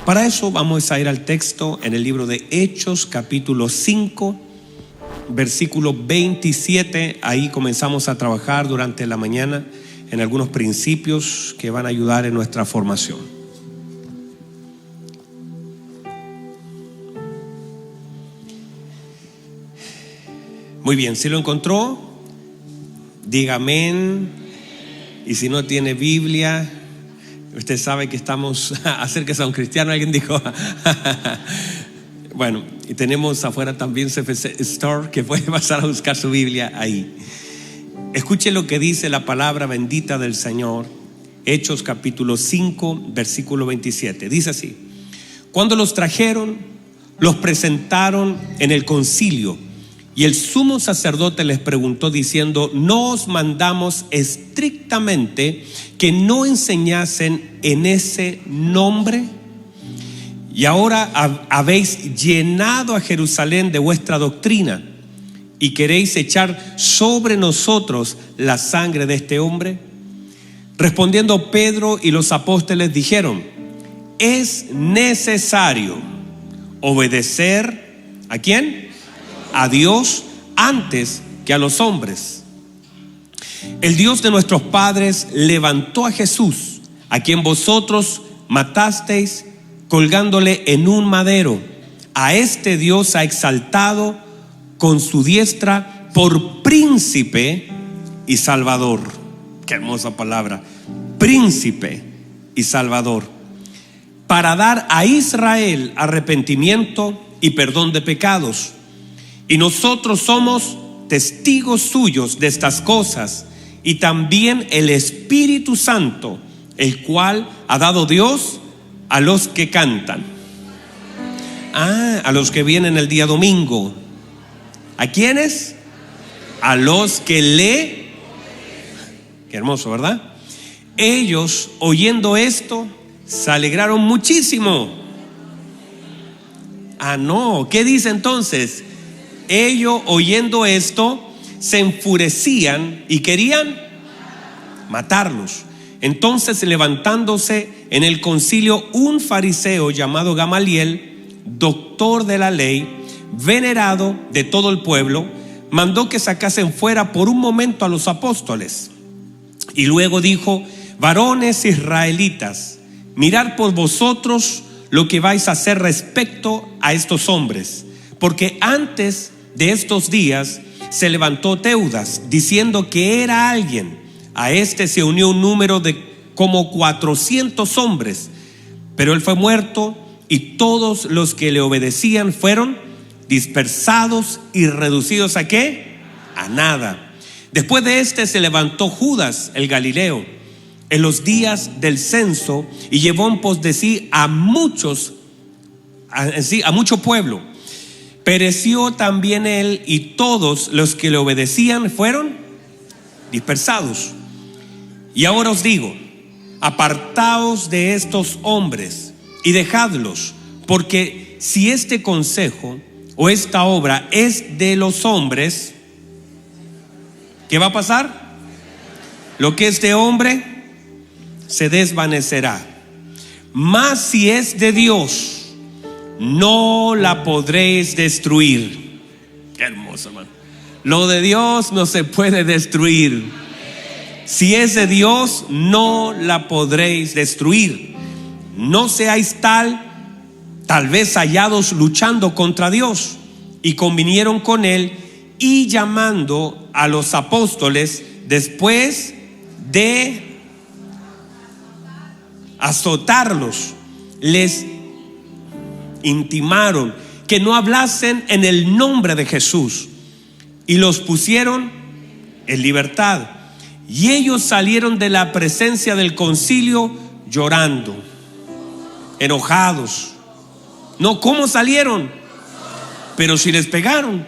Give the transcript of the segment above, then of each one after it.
Para eso vamos a ir al texto en el libro de Hechos, capítulo 5, versículo 27. Ahí comenzamos a trabajar durante la mañana en algunos principios que van a ayudar en nuestra formación. Muy bien, si lo encontró, diga amén. Y si no tiene Biblia, usted sabe que estamos, acérquese a un cristiano, alguien dijo. Bueno, y tenemos afuera también CFC Store, que puede pasar a buscar su Biblia ahí. Escuche lo que dice la palabra bendita del Señor. Hechos capítulo 5, versículo 27. Dice así: cuando los trajeron, los presentaron en el concilio, y el sumo sacerdote les preguntó diciendo: ¿no os mandamos estrictamente que no enseñasen en ese nombre? Y ahora habéis llenado a Jerusalén de vuestra doctrina, y queréis echar sobre nosotros la sangre de este hombre. Respondiendo Pedro y los apóstoles dijeron: es necesario obedecer ¿a quién? A Dios antes que a los hombres. El Dios de nuestros padres levantó a Jesús, a quien vosotros matasteis colgándole en un madero. A este Dios ha exaltado con su diestra por príncipe y salvador. Qué hermosa palabra, príncipe y salvador, para dar a Israel arrepentimiento y perdón de pecados. Y nosotros somos testigos suyos de estas cosas, y también el Espíritu Santo, el cual ha dado Dios a los que cantan. A los que vienen el día domingo. ¿A quiénes? A los que lee. Qué hermoso, ¿verdad? Ellos, oyendo esto, se alegraron muchísimo. No, ¿qué dice entonces? Ellos, oyendo esto, se enfurecían y querían matarlos. Entonces, levantándose en el concilio un fariseo llamado Gamaliel, doctor de la ley, venerado de todo el pueblo, mandó que sacasen fuera por un momento a los apóstoles. Y luego dijo: varones israelitas, mirad por vosotros lo que vais a hacer respecto a estos hombres, porque antes de estos días se levantó Teudas, diciendo que era alguien. A este se unió un número de como 400 hombres, pero él fue muerto, y todos los que le obedecían fueron dispersados y reducidos ¿a qué? A nada. Después de este se levantó Judas el Galileo en los días del censo, y llevó en pos de sí a mucho pueblo. Pereció también él, y todos los que le obedecían fueron dispersados. Y ahora os digo: apartaos de estos hombres y dejadlos, porque si este consejo o esta obra es de los hombres, ¿qué va a pasar? Lo que es de hombre se desvanecerá, mas si es de Dios, no la podréis destruir. Qué hermoso, hermano. Lo de Dios no se puede destruir. Si es de Dios, no la podréis destruir. No seáis tal vez hallados luchando contra Dios. Y convinieron con él, y llamando a los apóstoles, después de azotarlos, les intimaron que no hablasen en el nombre de Jesús, y los pusieron en libertad. Y ellos salieron de la presencia del concilio llorando, enojados. No, ¿cómo salieron? Pero si les pegaron,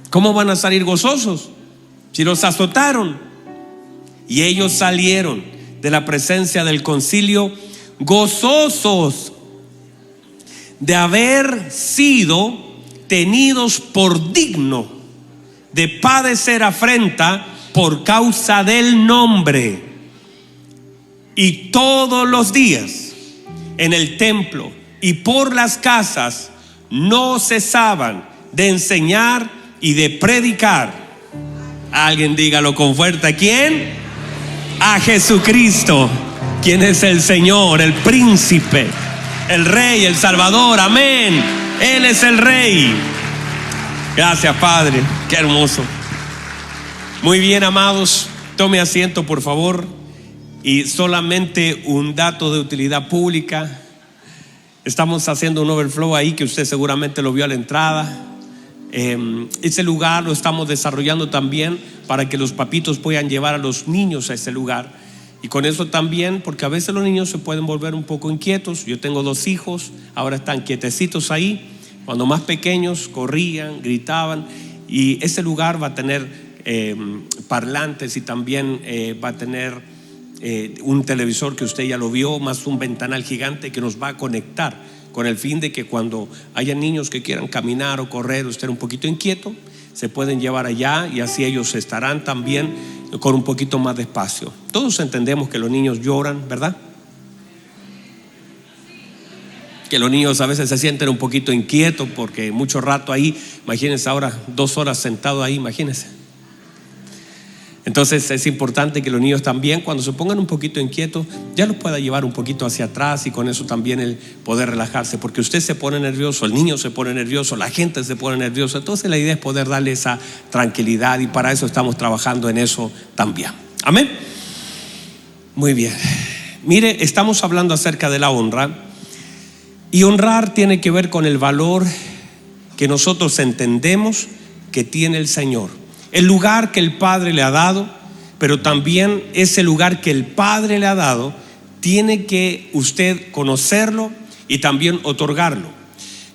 ¿cómo van a salir gozosos? Si los azotaron. Y ellos salieron de la presencia del concilio gozosos de haber sido tenidos por digno de padecer afrenta por causa del nombre. Y todos los días en el templo y por las casas no cesaban de enseñar y de predicar. Alguien dígalo con fuerza. ¿A quién? A Jesucristo, quien es el Señor, el príncipe, el Rey, el Salvador. Amén. Él es el Rey. Gracias, Padre. Qué hermoso. Muy bien, amados. Tome asiento, por favor. Y solamente un dato de utilidad pública. Estamos haciendo un overflow ahí que usted seguramente lo vio a la entrada. Ese lugar lo estamos desarrollando también para que los papitos puedan llevar a los niños a ese lugar. Y con eso también, porque a veces los niños se pueden volver un poco inquietos. Yo tengo 2 hijos, ahora están quietecitos ahí. Cuando más pequeños corrían, gritaban. Y ese lugar va a tener parlantes y también va a tener un televisor que usted ya lo vio, más un ventanal gigante que nos va a conectar, con el fin de que cuando haya niños que quieran caminar o correr o estar un poquito inquieto, se pueden llevar allá y así ellos estarán también con un poquito más de espacio. Todos entendemos que los niños lloran, ¿verdad? Que los niños a veces se sienten un poquito inquietos porque mucho rato ahí, imagínense ahora 2 horas sentados ahí, imagínense. Entonces es importante que los niños también, cuando se pongan un poquito inquietos, ya los pueda llevar un poquito hacia atrás y con eso también el poder relajarse, porque usted se pone nervioso, el niño se pone nervioso, la gente se pone nerviosa. Entonces la idea es poder darle esa tranquilidad y para eso estamos trabajando en eso también. Amén. Muy bien. Mire, estamos hablando acerca de la honra y honrar tiene que ver con el valor que nosotros entendemos que tiene el Señor. El lugar que el Padre le ha dado, pero también ese lugar que el Padre le ha dado, tiene que usted conocerlo y también otorgarlo.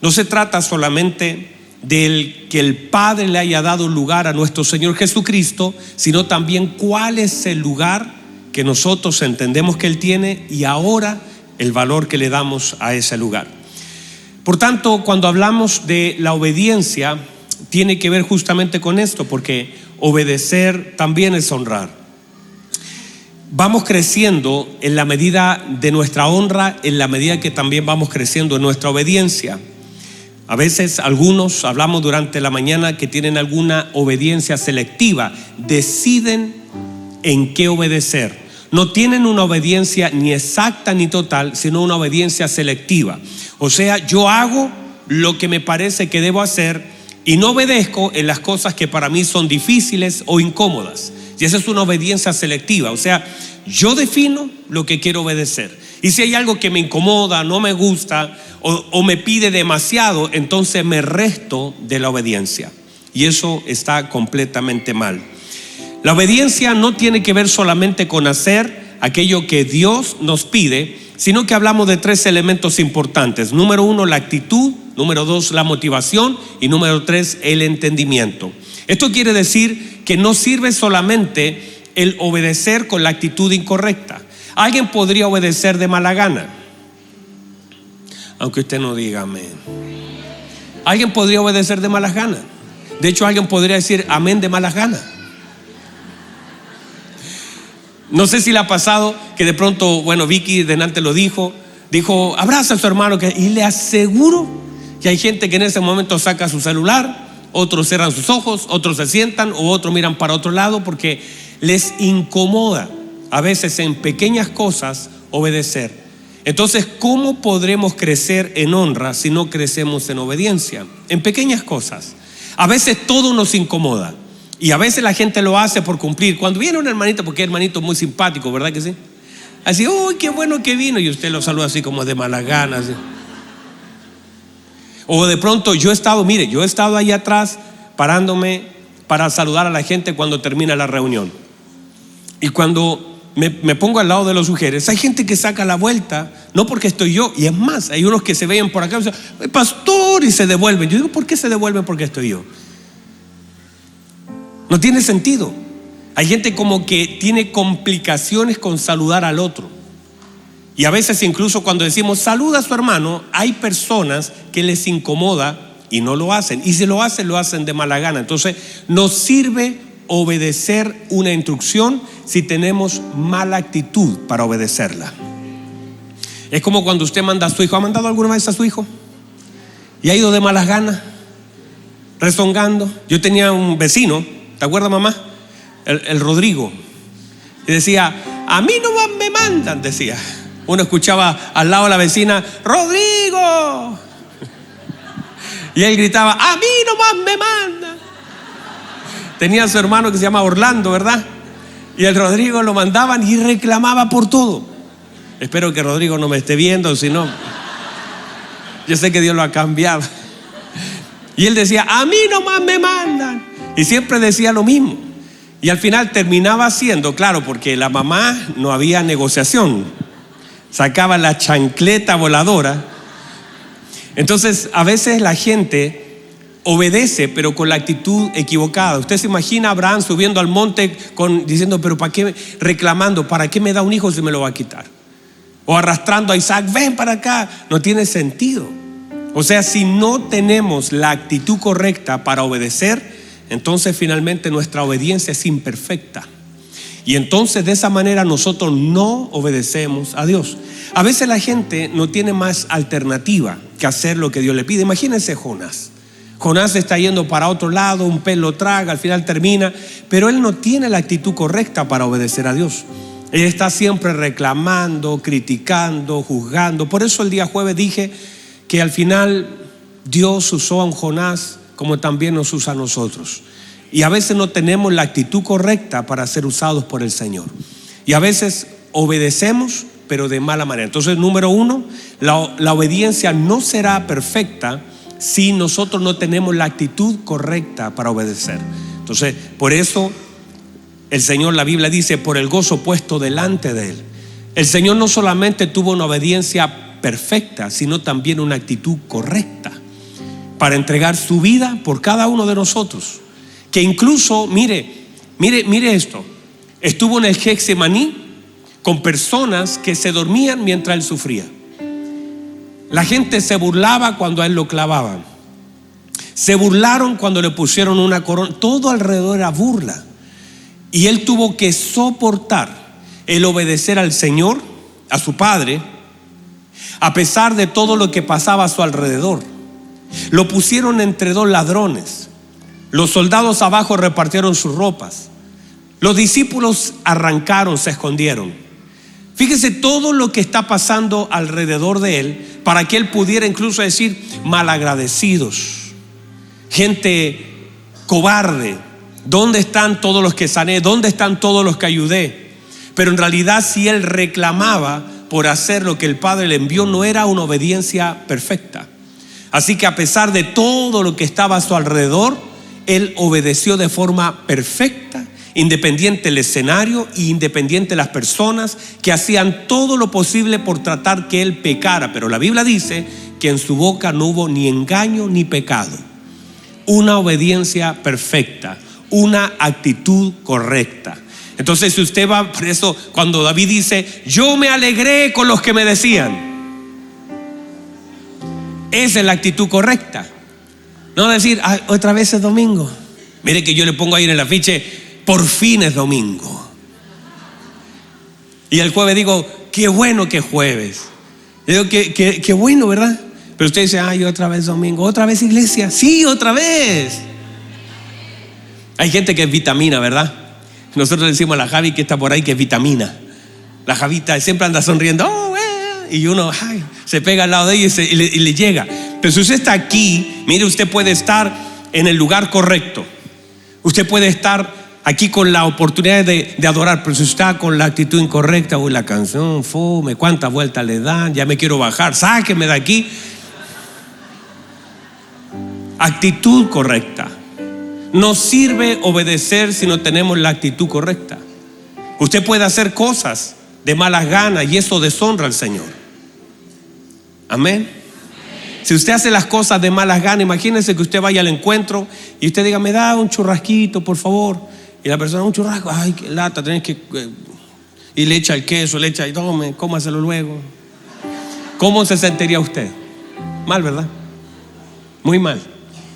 No se trata solamente del que el Padre le haya dado lugar a nuestro Señor Jesucristo, sino también cuál es el lugar que nosotros entendemos que Él tiene y ahora el valor que le damos a ese lugar. Por tanto, cuando hablamos de la obediencia, tiene que ver justamente con esto, porque obedecer también es honrar. Vamos creciendo en la medida de nuestra honra, en la medida que también vamos creciendo en nuestra obediencia. A veces algunos hablamos durante la mañana que tienen alguna obediencia selectiva, deciden en qué obedecer. No tienen una obediencia ni exacta ni total, sino una obediencia selectiva. O sea, yo hago lo que me parece que debo hacer y no obedezco en las cosas que para mí son difíciles o incómodas. Y esa es una obediencia selectiva. O sea, yo defino lo que quiero obedecer. Y si hay algo que me incomoda, no me gusta o me pide demasiado, entonces me resto de la obediencia. Y eso está completamente mal. La obediencia no tiene que ver solamente con hacer aquello que Dios nos pide, sino que hablamos de 3 elementos importantes. Número 1, la actitud. Número 2, la motivación. Y número 3, el entendimiento. Esto quiere decir que no sirve solamente el obedecer con la actitud incorrecta. Alguien podría obedecer de mala gana, aunque usted no diga amén. Alguien podría obedecer de malas ganas. De hecho, alguien podría decir amén de malas ganas. No sé si le ha pasado que de pronto, bueno, Vicky delante lo dijo, abraza a su hermano, y le aseguro que hay gente que en ese momento saca su celular, otros cierran sus ojos, otros se sientan o otros miran para otro lado porque les incomoda a veces en pequeñas cosas obedecer. Entonces, ¿cómo podremos crecer en honra si no crecemos en obediencia? En pequeñas cosas. A veces todo nos incomoda y a veces la gente lo hace por cumplir. Cuando viene un hermanito, porque el hermanito es muy simpático, ¿verdad que sí? Así, uy, qué bueno que vino, y usted lo saluda así como de malas ganas. O de pronto yo he estado ahí atrás parándome para saludar a la gente cuando termina la reunión. Y cuando me pongo al lado de los mujeres, hay gente que saca la vuelta, no porque estoy yo, y es más, hay unos que se ven por acá y dicen, pastor, y se devuelven. Yo digo, ¿por qué se devuelven? Porque estoy yo. No tiene sentido. Hay gente como que tiene complicaciones con saludar al otro. Y a veces incluso cuando decimos saluda a su hermano, hay personas que les incomoda y no lo hacen. Y si lo hacen de mala gana. Entonces nos sirve obedecer una instrucción si tenemos mala actitud para obedecerla. Es como cuando usted manda a su hijo. ¿Ha mandado alguna vez a su hijo? Y ha ido de malas ganas, rezongando. Yo tenía un vecino, ¿te acuerdas, mamá? El Rodrigo. Y decía, a mí no más me mandan, decía. Uno escuchaba al lado de la vecina, Rodrigo. Y él gritaba, a mí no más me mandan. Tenía a su hermano que se llama Orlando, ¿verdad? Y el Rodrigo lo mandaban y reclamaba por todo. Espero que Rodrigo no me esté viendo, si no, yo sé que Dios lo ha cambiado. Y él decía, a mí nomás me mandan. Y siempre decía lo mismo. Y al final terminaba haciendo, claro, porque la mamá no había negociación. Sacaba la chancleta voladora. Entonces, a veces la gente obedece, pero con la actitud equivocada. Usted se imagina a Abraham subiendo al monte diciendo, pero ¿para qué? Reclamando, ¿para qué me da un hijo si me lo va a quitar? O arrastrando a Isaac, ven para acá. No tiene sentido. O sea, si no tenemos la actitud correcta para obedecer, entonces finalmente nuestra obediencia es imperfecta. Y entonces de esa manera nosotros no obedecemos a Dios. A veces la gente no tiene más alternativa que hacer lo que Dios le pide. Imagínense Jonás. Jonás está yendo para otro lado, un pez lo traga, al final termina, pero él no tiene la actitud correcta para obedecer a Dios. Él está siempre reclamando, criticando, juzgando. Por eso el día jueves dije que al final Dios usó a un Jonás como también nos usa a nosotros. Y a veces no tenemos la actitud correcta para ser usados por el Señor. Y a veces obedecemos, pero de mala manera. Entonces, número uno, la obediencia no será perfecta si nosotros no tenemos la actitud correcta para obedecer. Entonces, por eso el Señor, la Biblia dice, por el gozo puesto delante de Él. El Señor no solamente tuvo una obediencia perfecta, sino también una actitud correcta para entregar su vida por cada uno de nosotros. Que incluso, mire esto, estuvo en el Getsemaní con personas que se dormían mientras Él sufría. La gente se burlaba cuando a Él lo clavaban. Se burlaron cuando le pusieron una corona. Todo alrededor era burla. Y Él tuvo que soportar el obedecer al Señor, a su Padre, a pesar de todo lo que pasaba a su alrededor. Lo pusieron entre dos ladrones. Los soldados abajo repartieron sus ropas. Los discípulos arrancaron, se escondieron. Fíjese todo lo que está pasando alrededor de Él para que Él pudiera incluso decir malagradecidos, gente cobarde. ¿Dónde están todos los que sané? ¿Dónde están todos los que ayudé? Pero en realidad, si Él reclamaba por hacer lo que el Padre le envió, no era una obediencia perfecta. Así que a pesar de todo lo que estaba a su alrededor, Él obedeció de forma perfecta, independiente del escenario e independiente de las personas que hacían todo lo posible por tratar que Él pecara. Pero la Biblia dice que en su boca no hubo ni engaño ni pecado. Una obediencia perfecta, una actitud correcta. Entonces, si usted va, por eso cuando David dice, yo me alegré con los que me decían, esa es la actitud correcta. No decir, otra vez es domingo. Mire que yo le pongo ahí en el afiche, por fin es domingo. Y el jueves digo, qué bueno que es jueves. Yo digo, qué bueno, ¿verdad? Pero usted dice, otra vez domingo, otra vez iglesia. Sí, otra vez. Hay gente que es vitamina, ¿verdad? Nosotros le decimos a la Javi que está por ahí que es vitamina. La Javita siempre anda sonriendo, y uno se pega al lado de ella y le llega. Pero si usted está aquí, mire, usted puede estar en el lugar correcto. Usted puede estar aquí con la oportunidad de adorar, pero si usted está con la actitud incorrecta, la canción, fome, cuántas vueltas le dan, ya me quiero bajar, sáqueme de aquí. Actitud correcta. No sirve obedecer si no tenemos la actitud correcta. Usted puede hacer cosas de malas ganas y eso deshonra al Señor. Amén. Si usted hace las cosas de malas ganas, imagínese que usted vaya al encuentro y usted diga, me da un churrasquito, por favor. Y la persona, un churrasco, qué lata, tenés que... Y le echa el queso, le echa, y tome, cómaselo luego. ¿Cómo se sentiría usted? Mal, ¿verdad? Muy mal.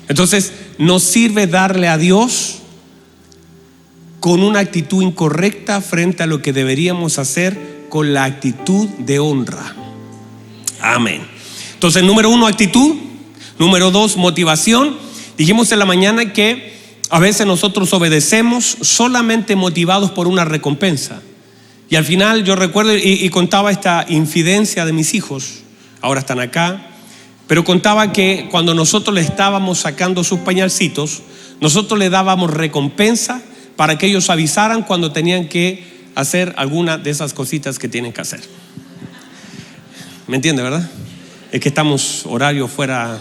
Entonces, no sirve darle a Dios con una actitud incorrecta frente a lo que deberíamos hacer con la actitud de honra. Amén. Entonces, número 1, actitud. Número 2, motivación. Dijimos en la mañana que a veces nosotros obedecemos solamente motivados por una recompensa. Y al final yo recuerdo y contaba esta infidencia de mis hijos. Ahora están acá. Pero contaba que cuando nosotros le estábamos sacando sus pañalcitos, nosotros le dábamos recompensa para que ellos avisaran cuando tenían que hacer alguna de esas cositas que tienen que hacer. ¿Me entiende, verdad? Es que estamos horario fuera.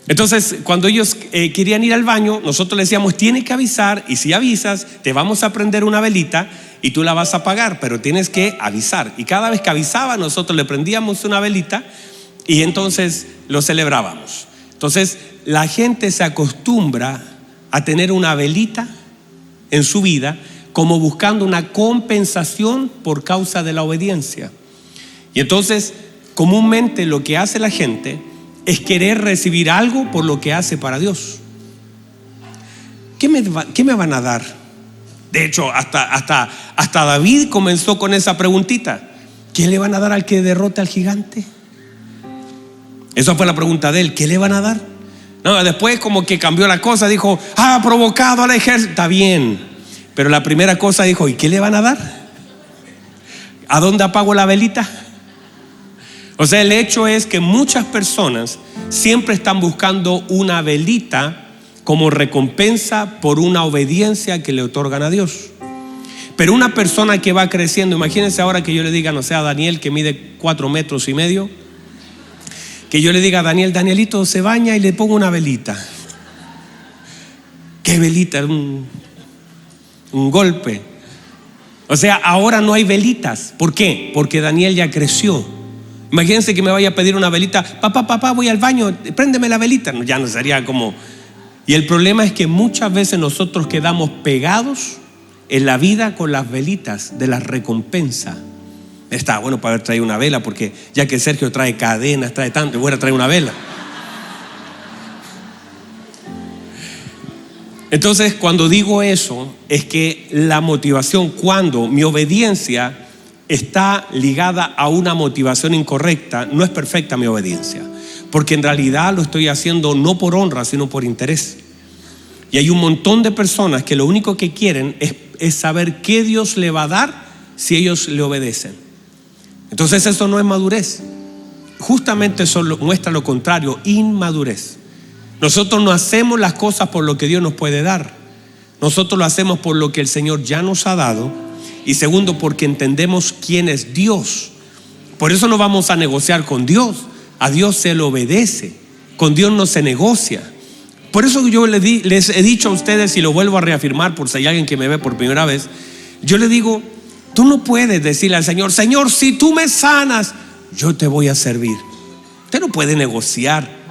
Entonces, cuando ellos querían ir al baño, nosotros les decíamos, tienes que avisar, y si avisas, te vamos a prender una velita y tú la vas a apagar, pero tienes que avisar. Y cada vez que avisaba, nosotros le prendíamos una velita y entonces lo celebrábamos. Entonces, la gente se acostumbra a tener una velita en su vida como buscando una compensación por causa de la obediencia. Y entonces, comúnmente lo que hace la gente es querer recibir algo por lo que hace para Dios. ¿Qué me van a dar? De hecho, hasta David comenzó con esa preguntita. ¿Qué le van a dar al que derrote al gigante? Esa fue la pregunta de él. ¿Qué le van a dar? No, después como que cambió la cosa. Dijo, ha provocado al ejército. Está bien. Pero la primera cosa dijo, ¿y qué le van a dar? ¿A dónde apago la velita? O sea, el hecho es que muchas personas siempre están buscando una velita como recompensa por una obediencia que le otorgan a Dios. Pero una persona que va creciendo, imagínense ahora que yo le diga, no sé, a Daniel, que mide 4 metros y medio, que yo le diga a Daniel, Danielito se baña y le pongo una velita. ¿Qué velita? Un golpe. O sea, ahora no hay velitas. ¿Por qué? Porque Daniel ya creció. Imagínense que me vaya a pedir una velita. Papá, voy al baño, préndeme la velita. No, ya no sería como. Y el problema es que muchas veces nosotros quedamos pegados en la vida con las velitas de la recompensa. Está bueno para haber traído una vela, porque ya que Sergio trae cadenas, trae tanto, voy a traer una vela. Entonces, cuando digo eso, es que la motivación, cuando mi obediencia está ligada a una motivación incorrecta, no es perfecta mi obediencia, porque en realidad lo estoy haciendo no por honra, sino por interés. Y hay un montón de personas que lo único que quieren es saber qué Dios le va a dar si ellos le obedecen. Entonces eso no es madurez. Justamente eso muestra lo contrario, inmadurez. Nosotros no hacemos las cosas por lo que Dios nos puede dar. Nosotros lo hacemos por lo que el Señor ya nos ha dado. Y segundo, porque entendemos quién es Dios. Por eso no vamos a negociar con Dios. A Dios se le obedece. Con Dios no se negocia. Por eso yo les he dicho a ustedes, y lo vuelvo a reafirmar por si hay alguien que me ve por primera vez. Yo le digo, tú no puedes decirle al Señor, Señor, si tú me sanas, yo te voy a servir. Usted no puede negociar.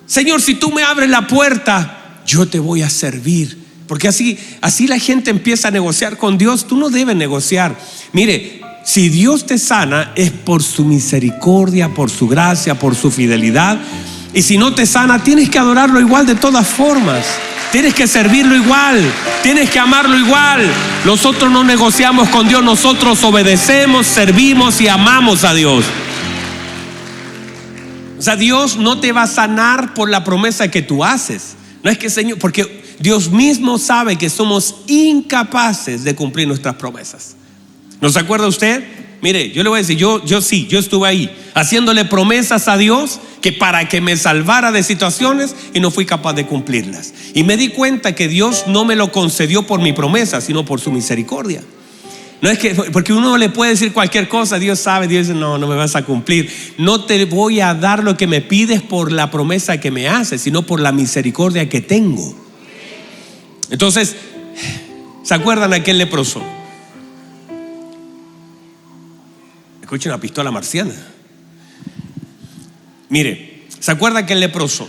Señor, si tú me abres la puerta, yo te voy a servir. Porque así la gente empieza a negociar con Dios. Tú no debes negociar. Mire, si Dios te sana es por su misericordia, por su gracia, por su fidelidad. Y si no te sana, tienes que adorarlo igual de todas formas. Tienes que servirlo igual, tienes que amarlo igual. Nosotros no negociamos con Dios, nosotros obedecemos, servimos y amamos a Dios. O sea, Dios no te va a sanar por la promesa que tú haces. No es que Señor, porque Dios mismo sabe que somos incapaces de cumplir nuestras promesas. ¿No se acuerda usted? Mire, yo le voy a decir, yo estuve ahí haciéndole promesas a Dios que para que me salvara de situaciones y no fui capaz de cumplirlas. Y me di cuenta que Dios no me lo concedió por mi promesa, sino por su misericordia. No es que, porque uno le puede decir cualquier cosa, Dios sabe, Dios dice, no me vas a cumplir. No te voy a dar lo que me pides por la promesa que me haces, sino por la misericordia que tengo. Entonces, ¿se acuerdan de aquel leproso? Escuchen una pistola marciana. Mire, ¿se acuerdan que el leproso?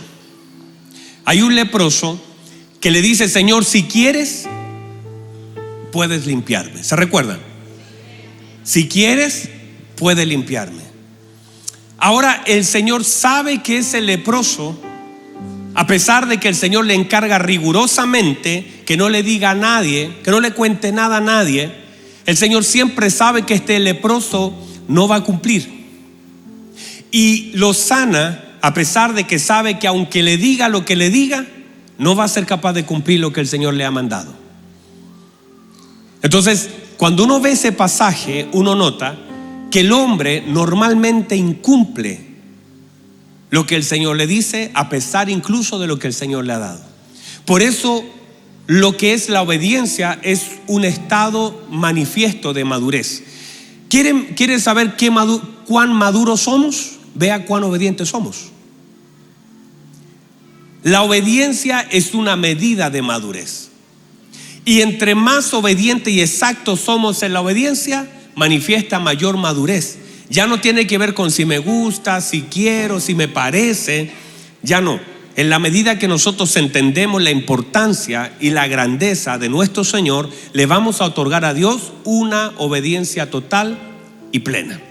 Hay un leproso que le dice, Señor, si quieres, puedes limpiarme. ¿Se recuerdan? Si quieres, puedes limpiarme. Ahora el Señor sabe que ese leproso, a pesar de que el Señor le encarga rigurosamente que no le diga a nadie, que no le cuente nada a nadie, el Señor siempre sabe que este leproso no va a cumplir. y lo sana a pesar de que sabe que aunque le diga lo que le diga, no va a ser capaz de cumplir lo que el Señor le ha mandado. Entonces, cuando uno ve ese pasaje, uno nota que el hombre normalmente incumple lo que el Señor le dice, a pesar incluso de lo que el Señor le ha dado. Por eso, lo que es la obediencia es un estado manifiesto de madurez. ¿Quieren saber cuán maduros somos? Vea cuán obedientes somos. La obediencia es una medida de madurez. Y entre más obedientes y exactos somos en la obediencia, manifiesta mayor madurez. Ya no tiene que ver con si me gusta, si quiero, si me parece. Ya no. En la medida que nosotros entendemos la importancia y la grandeza de nuestro Señor, le vamos a otorgar a Dios una obediencia total y plena.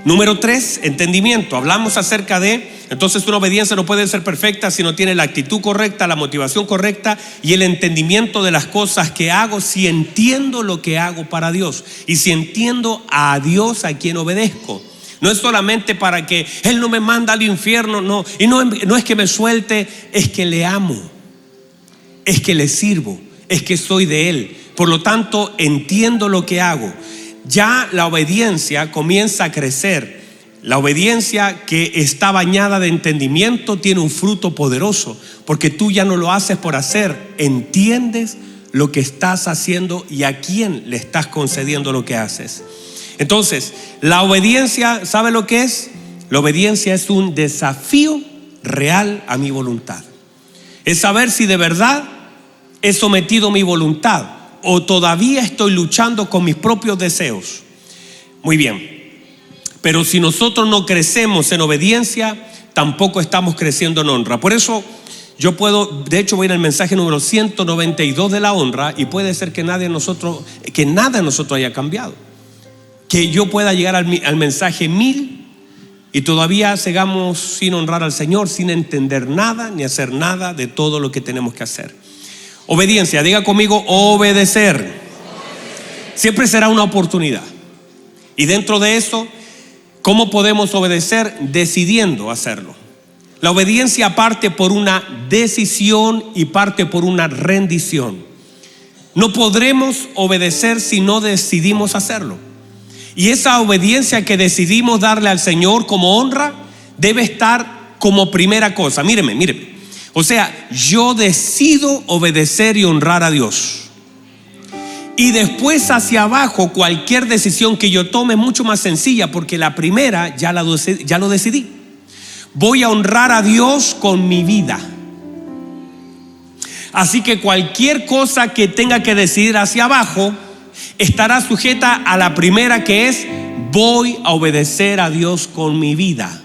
Número 3, entendimiento. Hablamos acerca de, entonces una obediencia no puede ser perfecta si no tiene la actitud correcta, la motivación correcta y el entendimiento de las cosas que hago, si entiendo lo que hago para Dios y si entiendo a Dios a quien obedezco. No es solamente para que Él no me manda al infierno, no. Y no es que me suelte, es que le amo, es que le sirvo, es que soy de Él. Por lo tanto, entiendo lo que hago. Ya la obediencia comienza a crecer. La obediencia que está bañada de entendimiento tiene un fruto poderoso, porque tú ya no lo haces por hacer, entiendes lo que estás haciendo y a quién le estás concediendo lo que haces. Entonces, la obediencia, ¿sabe lo que es? La obediencia es un desafío real a mi voluntad. Es saber si de verdad he sometido mi voluntad o todavía estoy luchando con mis propios deseos. Muy bien, pero si nosotros no crecemos en obediencia, tampoco estamos creciendo en honra. Por eso yo puedo, de hecho voy a ir al mensaje número 192 de la honra, y puede ser que nada en nosotros haya cambiado. Que yo pueda llegar al mensaje 1000 y todavía sigamos sin honrar al Señor, sin entender nada ni hacer nada de todo lo que tenemos que hacer. Obediencia, diga conmigo, obedecer. Siempre será una oportunidad. Y dentro de eso, ¿cómo podemos obedecer? Decidiendo hacerlo. La obediencia parte por una decisión y parte por una rendición. No podremos obedecer si no decidimos hacerlo. Y esa obediencia que decidimos darle al Señor como honra debe estar como primera cosa. Míreme. O sea, yo decido obedecer y honrar a Dios. Y después hacia abajo, cualquier decisión que yo tome es mucho más sencilla, porque la primera ya lo decidí. Voy a honrar a Dios con mi vida. Así que cualquier cosa que tenga que decidir hacia abajo estará sujeta a la primera, que es: voy a obedecer a Dios con mi vida.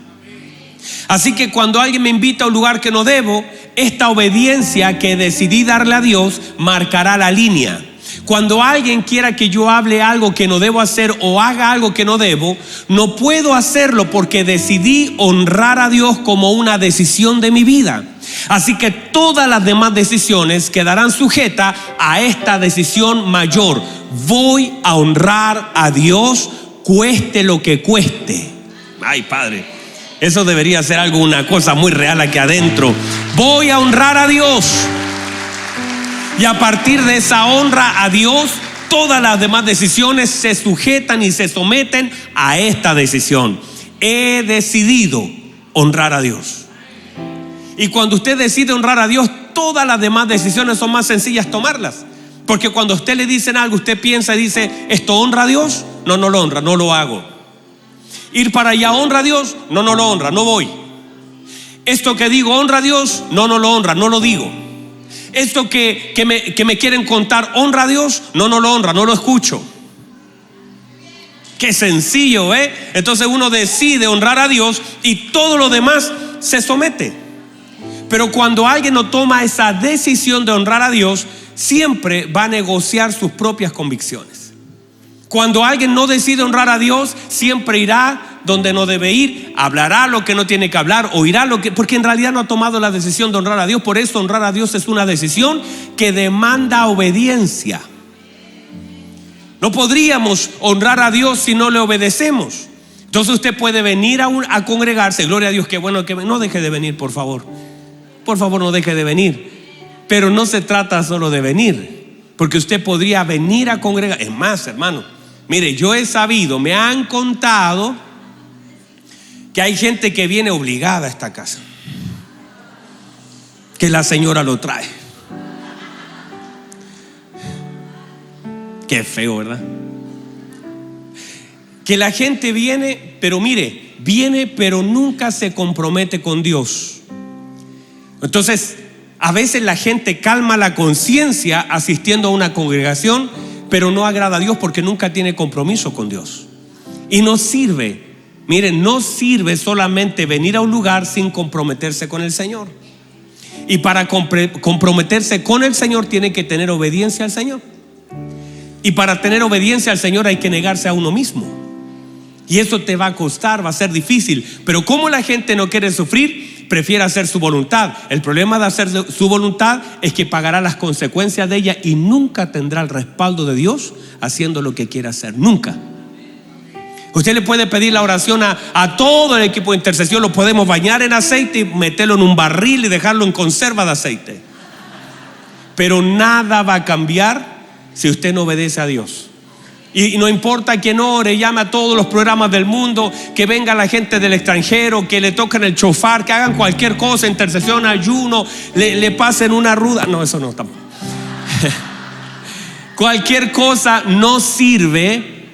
Así que cuando alguien me invita a un lugar que no debo, esta obediencia que decidí darle a Dios marcará la línea. Cuando alguien quiera que yo hable algo que no debo hacer o haga algo que no debo, no puedo hacerlo porque decidí honrar a Dios como una decisión de mi vida. Así que todas las demás decisiones quedarán sujetas a esta decisión mayor. Voy a honrar a Dios, cueste lo que cueste. Ay, Padre, eso debería ser una cosa muy real aquí adentro. Voy a honrar a Dios. Y a partir de esa honra a Dios, todas las demás decisiones se sujetan y se someten a esta decisión. He decidido honrar a Dios. Y cuando usted decide honrar a Dios, todas las demás decisiones son más sencillas tomarlas. Porque cuando a usted le dicen algo, usted piensa y dice: ¿esto honra a Dios? No, no lo honra, no lo hago. Ir para allá honra a Dios, no, no lo honra, no voy. Esto que digo honra a Dios, no, no lo honra, no lo digo. Esto que me quieren contar honra a Dios, no, no lo honra, no lo escucho. Qué sencillo, ¿eh? Entonces uno decide honrar a Dios y todo lo demás se somete. Pero cuando alguien no toma esa decisión de honrar a Dios, siempre va a negociar sus propias convicciones. Cuando alguien no decide honrar a Dios, siempre irá donde no debe ir, hablará lo que no tiene que hablar, oirá porque en realidad no ha tomado la decisión de honrar a Dios. Por eso honrar a Dios es una decisión que demanda obediencia. No podríamos honrar a Dios si no le obedecemos. Entonces usted puede venir a congregarse. Gloria a Dios, qué bueno que no deje de venir, por favor. Por favor, no deje de venir. Pero no se trata solo de venir, porque usted podría venir a congregar. Es más, hermano, mire, yo he sabido, me han contado que hay gente que viene obligada a esta casa, que la señora lo trae. Qué feo, ¿verdad? Que la gente viene, pero mire, viene pero nunca se compromete con Dios. Entonces, a veces la gente calma la conciencia asistiendo a una congregación, pero no agrada a Dios porque nunca tiene compromiso con Dios. Y no sirve, miren, no sirve solamente venir a un lugar sin comprometerse con el Señor. Y para comprometerse con el Señor tiene que tener obediencia al Señor. Y para tener obediencia al Señor hay que negarse a uno mismo. Y eso te va a costar, va a ser difícil. Pero como la gente no quiere sufrir, prefiere hacer su voluntad. El problema de hacer su voluntad es que pagará las consecuencias de ella y nunca tendrá el respaldo de Dios haciendo lo que quiera hacer. Nunca. Usted le puede pedir la oración a todo el equipo de intercesión. Lo podemos bañar en aceite y meterlo en un barril y dejarlo en conserva de aceite. Pero nada va a cambiar si usted no obedece a Dios. Y no importa quién ore, llame a todos los programas del mundo, que venga la gente del extranjero, que le toquen el chofar, que hagan cualquier cosa, intercesión, ayuno, le pasen una ruda. No, eso no tampoco. Cualquier cosa no sirve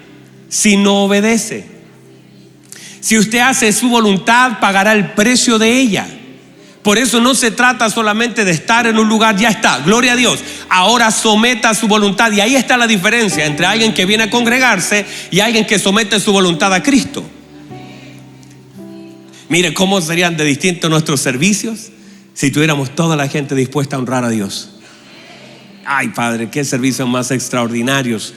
si no obedece. Si usted hace su voluntad, pagará el precio de ella. Por eso no se trata solamente de estar en un lugar, ya está, gloria a Dios. Ahora someta su voluntad. Y ahí está la diferencia entre alguien que viene a congregarse y alguien que somete su voluntad a Cristo. Mire cómo serían de distintos nuestros servicios si tuviéramos toda la gente dispuesta a honrar a Dios. Ay, Padre, qué servicios más extraordinarios.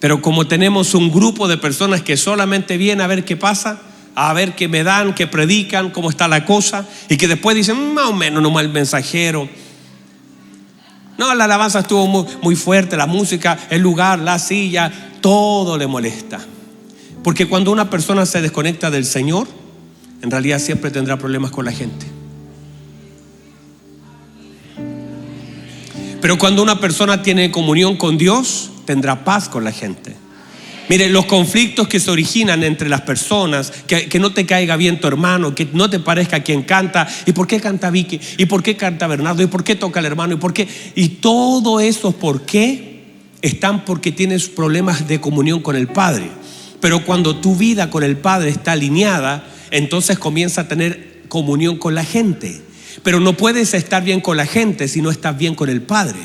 Pero como tenemos un grupo de personas que solamente vienen a ver qué pasa, a ver qué me dan, qué predican, cómo está la cosa, y que después dicen más o menos nomás el mensajero. No, la alabanza estuvo muy fuerte, la música, el lugar, la silla, todo le molesta. Porque cuando una persona se desconecta del Señor, en realidad siempre tendrá problemas con la gente. Pero cuando una persona tiene comunión con Dios, tendrá paz con la gente. Mire, los conflictos que se originan entre las personas, que no te caiga bien tu hermano, que no te parezca quien canta, y por qué canta Vicky, y por qué canta Bernardo, y por qué toca el hermano, y por qué, y todo eso, ¿por qué? Están porque tienes problemas de comunión con el Padre. Pero cuando tu vida con el Padre está alineada, entonces comienza a tener comunión con la gente. Pero no puedes estar bien con la gente si no estás bien con el Padre.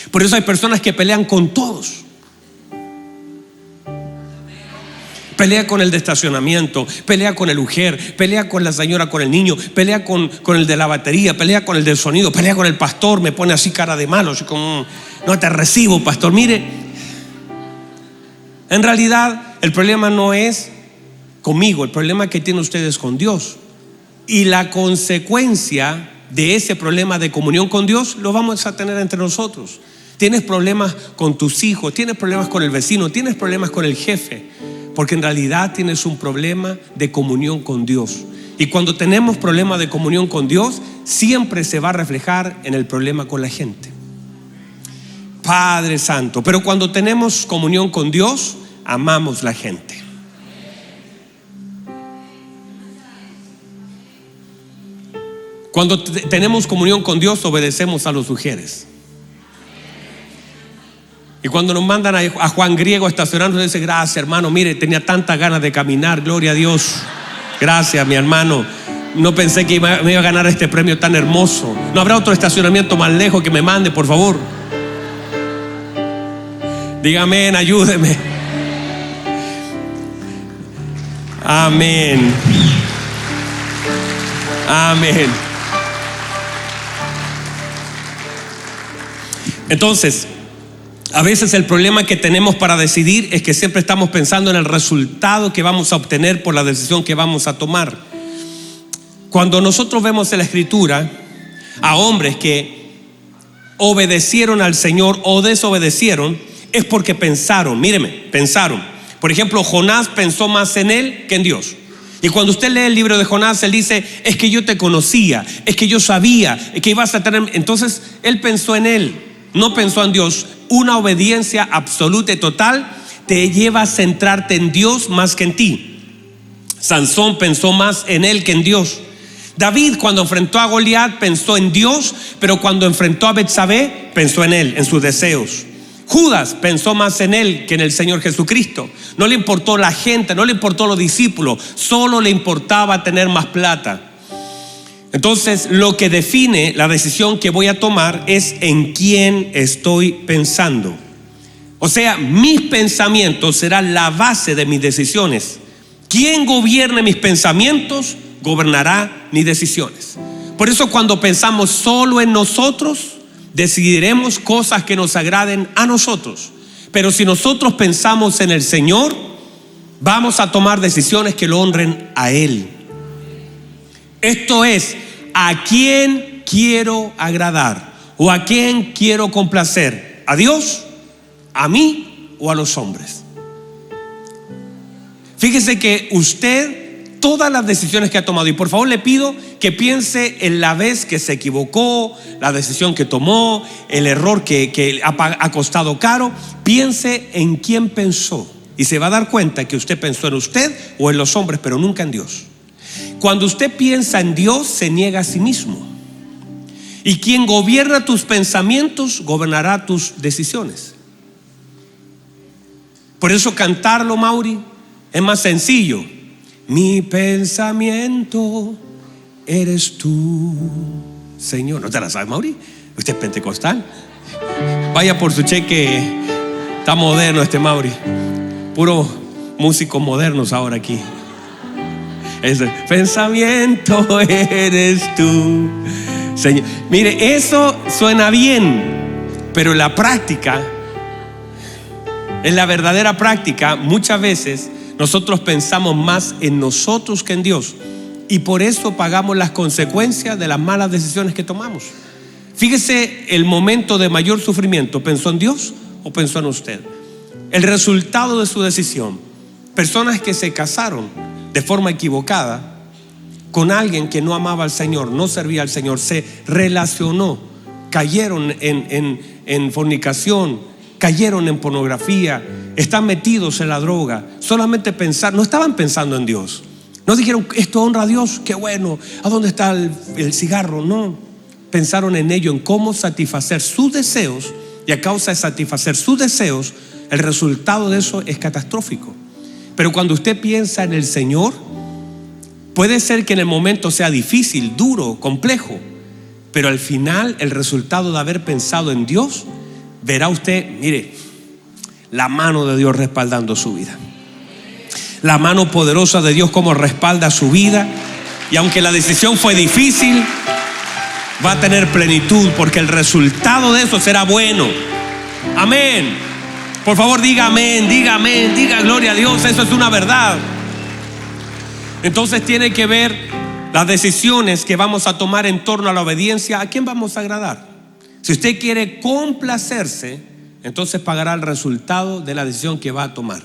Por eso hay personas que pelean con todos. Pelea con el de estacionamiento, pelea con el ujier, pelea con la señora con el niño, pelea con el de la batería, pelea con el del sonido, pelea con el pastor, me pone así cara de malo, así como no te recibo, pastor. Mire, en realidad el problema no es conmigo, el problema que tienen ustedes con Dios. Y la consecuencia de ese problema de comunión con Dios lo vamos a tener entre nosotros. Tienes problemas con tus hijos, tienes problemas con el vecino, tienes problemas con el jefe, porque en realidad tienes un problema de comunión con Dios. Y cuando tenemos problemas de comunión con Dios, siempre se va a reflejar en el problema con la gente. Padre Santo. Pero cuando tenemos comunión con Dios, amamos la gente. Cuando tenemos comunión con Dios, obedecemos a los ujieres. Y cuando nos mandan a Juan Griego estacionando, dice: gracias, hermano, mire, tenía tantas ganas de caminar, gloria a Dios. Gracias, mi hermano. No pensé que me iba a ganar este premio tan hermoso. ¿No habrá otro estacionamiento más lejos que me mande, por favor? Dígame, ayúdeme. Amén. Amén. Entonces, a veces el problema que tenemos para decidir es que siempre estamos pensando en el resultado que vamos a obtener por la decisión que vamos a tomar. Cuando nosotros vemos en la Escritura a hombres que obedecieron al Señor o desobedecieron, es porque pensaron, míreme, pensaron. Por ejemplo, Jonás pensó más en él que en Dios. Y cuando usted lee el libro de Jonás, él dice: es que yo te conocía, es que yo sabía que ibas a tener. Entonces él pensó en él, no pensó en Dios. Una obediencia absoluta y total te lleva a centrarte en Dios más que en ti. Sansón pensó más en él que en Dios. David, cuando enfrentó a Goliat, pensó en Dios, pero cuando enfrentó a Betsabé, pensó en él, en sus deseos. Judas pensó más en él que en el Señor Jesucristo. No le importó la gente, no le importó los discípulos, solo le importaba tener más plata. Entonces, lo que define la decisión que voy a tomar es en quién estoy pensando. O sea, mis pensamientos serán la base de mis decisiones. Quien gobierne mis pensamientos, gobernará mis decisiones. Por eso, cuando pensamos solo en nosotros, decidiremos cosas que nos agraden a nosotros. Pero si nosotros pensamos en el Señor, vamos a tomar decisiones que lo honren a Él. Esto es, ¿a quién quiero agradar? ¿O a quién quiero complacer? ¿A Dios, a mí o a los hombres? Fíjese que usted, todas las decisiones que ha tomado, y por favor le pido que piense en la vez que se equivocó, la decisión que tomó, el error que ha costado caro. Piense en quién pensó y se va a dar cuenta que usted pensó en usted o en los hombres, pero nunca en Dios. Cuando usted piensa en Dios, se niega a sí mismo. Y quien gobierna tus pensamientos, gobernará tus decisiones. Por eso cantarlo, Mauri, es más sencillo. Mi pensamiento eres tú, Señor. ¿No te la sabes, Mauri? Usted es pentecostal. Vaya por su cheque. Está moderno este Mauri. Puro músicos modernos ahora aquí. Ese pensamiento eres tú, Señor. Mire, eso suena bien, pero en la práctica, en la verdadera práctica, muchas veces nosotros pensamos más en nosotros que en Dios, y por eso pagamos las consecuencias de las malas decisiones que tomamos. Fíjese el momento de mayor sufrimiento. ¿Pensó en Dios o pensó en usted? El resultado de su decisión. Personas que se casaron de forma equivocada con alguien que no amaba al Señor, no servía al Señor, se relacionó, cayeron en fornicación, cayeron en pornografía, están metidos en la droga. Solamente pensar, no estaban pensando en Dios. No dijeron: esto honra a Dios, qué bueno, ¿a dónde está el cigarro? No, pensaron en ello, en cómo satisfacer sus deseos, y a causa de satisfacer sus deseos, el resultado de eso es catastrófico. Pero cuando usted piensa en el Señor, puede ser que en el momento sea difícil, duro, complejo, pero al final el resultado de haber pensado en Dios, verá usted, mire, la mano de Dios respaldando su vida. La mano poderosa de Dios como respalda su vida. Y aunque la decisión fue difícil, va a tener plenitud, porque el resultado de eso será bueno. Amén. Por favor, diga amén, diga gloria a Dios. Eso es una verdad. Entonces tiene que ver las decisiones que vamos a tomar en torno a la obediencia. ¿A quién vamos a agradar? Si usted quiere complacerse, entonces pagará el resultado de la decisión que va a tomar.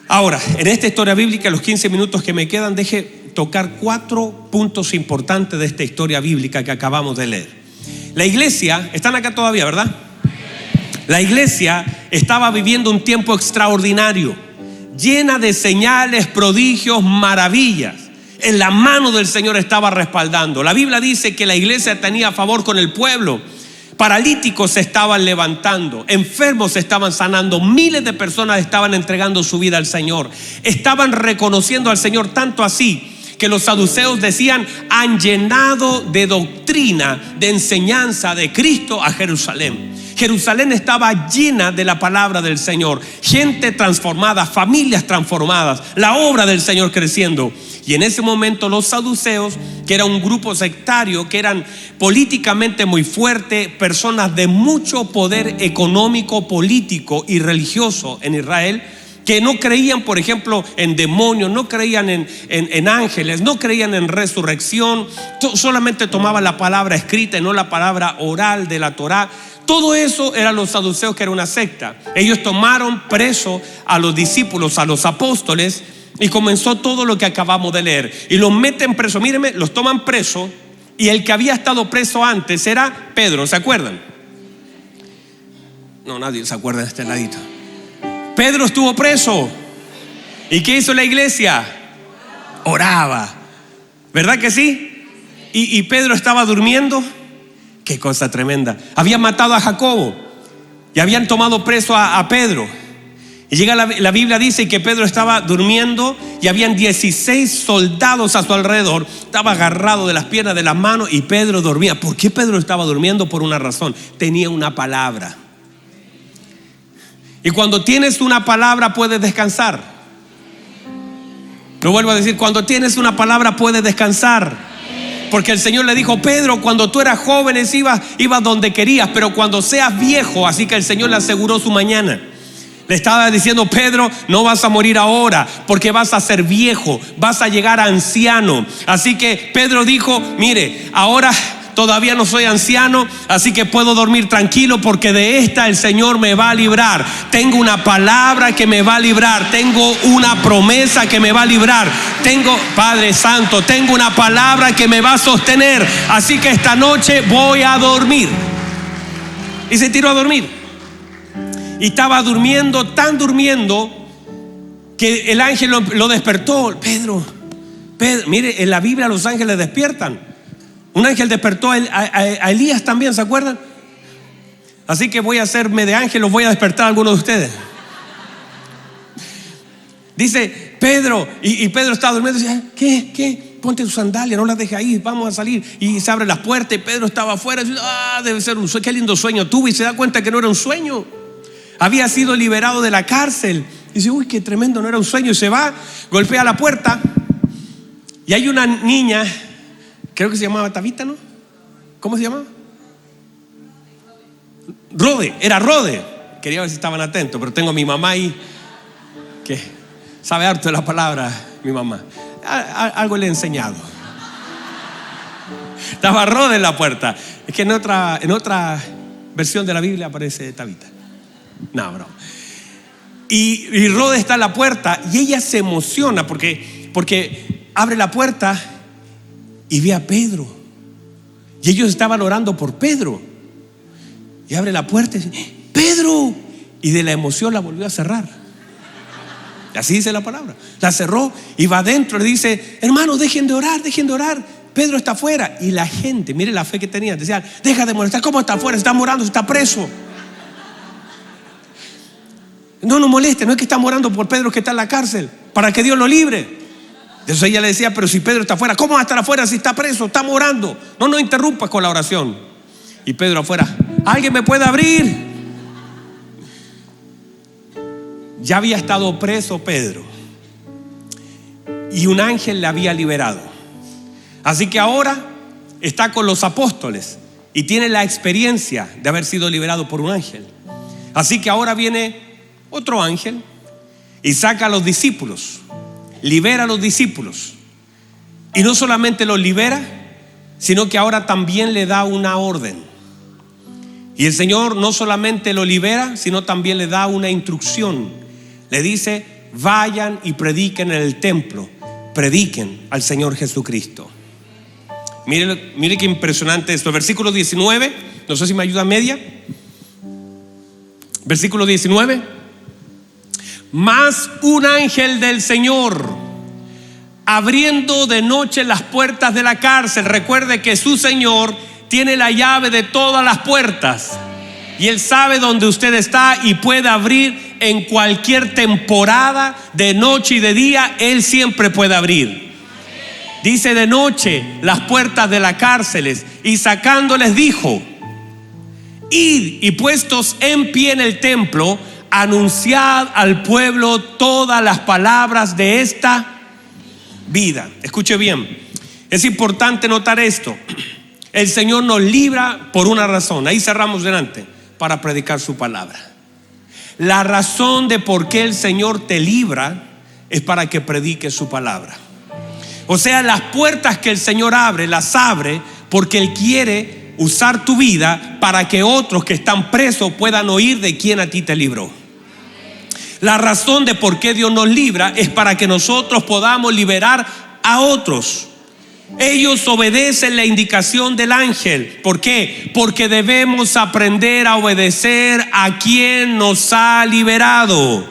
Ahora, en esta historia bíblica, los 15 minutos que me quedan, deje tocar 4 puntos importantes de esta historia bíblica que acabamos de leer. La iglesia, están acá todavía, ¿verdad? La iglesia estaba viviendo un tiempo extraordinario, llena de señales, prodigios, maravillas. En la mano del Señor estaba respaldando. La Biblia dice que la iglesia tenía favor con el pueblo. Paralíticos se estaban levantando, enfermos se estaban sanando, miles de personas estaban entregando su vida al Señor. Estaban reconociendo al Señor, tanto así que los saduceos decían: han llenado de doctrina, de enseñanza de Cristo a Jerusalén. Jerusalén estaba llena de la palabra del Señor, gente transformada, familias transformadas, la obra del Señor creciendo. Y en ese momento los saduceos, que era un grupo sectario, que eran políticamente muy fuertes, personas de mucho poder económico, político y religioso en Israel, que no creían, por ejemplo, en demonios, no creían en ángeles, no creían en resurrección, solamente tomaban la palabra escrita y no la palabra oral de la Torá. Todo eso eran los saduceos, que era una secta. Ellos tomaron preso a los discípulos, a los apóstoles, y comenzó todo lo que acabamos de leer. Y los meten preso, mírenme, los toman preso. Y el que había estado preso antes era Pedro, ¿se acuerdan? No, nadie se acuerda de este ladito. Pedro estuvo preso. ¿Y qué hizo la iglesia? Oraba. ¿Verdad que sí? Y Pedro estaba durmiendo. Qué cosa tremenda. Habían matado a Jacobo y habían tomado preso a Pedro. Y llega la Biblia, dice que Pedro estaba durmiendo y habían 16 soldados a su alrededor. Estaba agarrado de las piernas, de las manos, y Pedro dormía. ¿Por qué Pedro estaba durmiendo? Por una razón: tenía una palabra. Y cuando tienes una palabra puedes descansar. Lo vuelvo a decir, cuando tienes una palabra puedes descansar. Porque el Señor le dijo: Pedro, cuando tú eras joven ibas donde querías, pero cuando seas viejo. Así que el Señor le aseguró su mañana. Le estaba diciendo: Pedro, no vas a morir ahora, porque vas a ser viejo, vas a llegar a anciano. Así que Pedro dijo: mire, ahora todavía no soy anciano, así que puedo dormir tranquilo, porque de esta el Señor me va a librar. Tengo una palabra que me va a librar, tengo una promesa que me va a librar, tengo, Padre Santo, tengo una palabra que me va a sostener. Así que esta noche voy a dormir. Y se tiró a dormir. Y estaba durmiendo, tan durmiendo, que el ángel lo despertó. Pedro, mire, en la Biblia los ángeles despiertan. Un ángel despertó a Elías también, ¿se acuerdan? Así que voy a hacerme de ángel, los voy a despertar a algunos de ustedes. Dice Pedro, y Pedro estaba durmiendo, y dice: ¿Qué? Ponte tu sandalia, no las dejes ahí, vamos a salir. Y se abre la puerta y Pedro estaba afuera. Y dice: debe ser un sueño, qué lindo sueño tuve. Y se da cuenta que no era un sueño. Había sido liberado de la cárcel. Y dice: uy, qué tremendo, no era un sueño. Y se va, golpea la puerta, y hay una niña, creo que se llamaba Tabita, ¿no? ¿Cómo se llamaba? Rode, era Rode. Quería ver si estaban atentos, pero tengo a mi mamá ahí, que sabe harto de la palabra, mi mamá. Algo le he enseñado. Estaba Rode en la puerta. Es que en otra versión de la Biblia aparece Tabita. No, bro. Y Rode está en la puerta y ella se emociona porque abre la puerta y ve a Pedro. Y ellos estaban orando por Pedro. Y abre la puerta y dice: ¡Pedro! Y de la emoción la volvió a cerrar. Así dice la palabra. La cerró y va adentro y dice: hermanos, dejen de orar, dejen de orar. Pedro está afuera. Y la gente, mire la fe que tenía, decía: deja de molestar, ¿cómo está afuera? Está orando, está preso. No nos moleste, no es que estamos orando por Pedro que está en la cárcel, para que Dios lo libre. Entonces ella le decía: pero si Pedro está afuera, ¿cómo va a estar afuera si está preso? Estamos orando. No nos interrumpas con la oración. Y Pedro afuera: ¿alguien me puede abrir? Ya había estado preso Pedro y un ángel le había liberado. Así que ahora está con los apóstoles y tiene la experiencia de haber sido liberado por un ángel. Así que ahora viene otro ángel y saca a los discípulos, libera a los discípulos. Y no solamente los libera, sino que ahora también le da una orden. Y el Señor no solamente lo libera, sino también le da una instrucción. Le dice: vayan y prediquen en el templo, prediquen al Señor Jesucristo. Mire qué impresionante esto. Versículo 19, no sé si me ayuda media. Versículo 19. Mas un ángel del Señor, abriendo de noche las puertas de la cárcel. Recuerde que su Señor tiene la llave de todas las puertas y Él sabe dónde usted está y puede abrir en cualquier temporada, de noche y de día. Él siempre puede abrir. Dice: de noche las puertas de las cárceles, y sacándoles dijo: id y puestos en pie en el templo, anunciad al pueblo todas las palabras de esta vida. Escuche bien, es importante notar esto. El Señor nos libra por una razón. Ahí cerramos delante, para predicar su palabra. La razón de por qué el Señor te libra es para que prediques su palabra. O sea, las puertas que el Señor abre, las abre porque Él quiere usar tu vida para que otros que están presos puedan oír de quién a ti te libró. La razón de por qué Dios nos libra es para que nosotros podamos liberar a otros. Ellos obedecen la indicación del ángel. ¿Por qué? Porque debemos aprender a obedecer a quien nos ha liberado.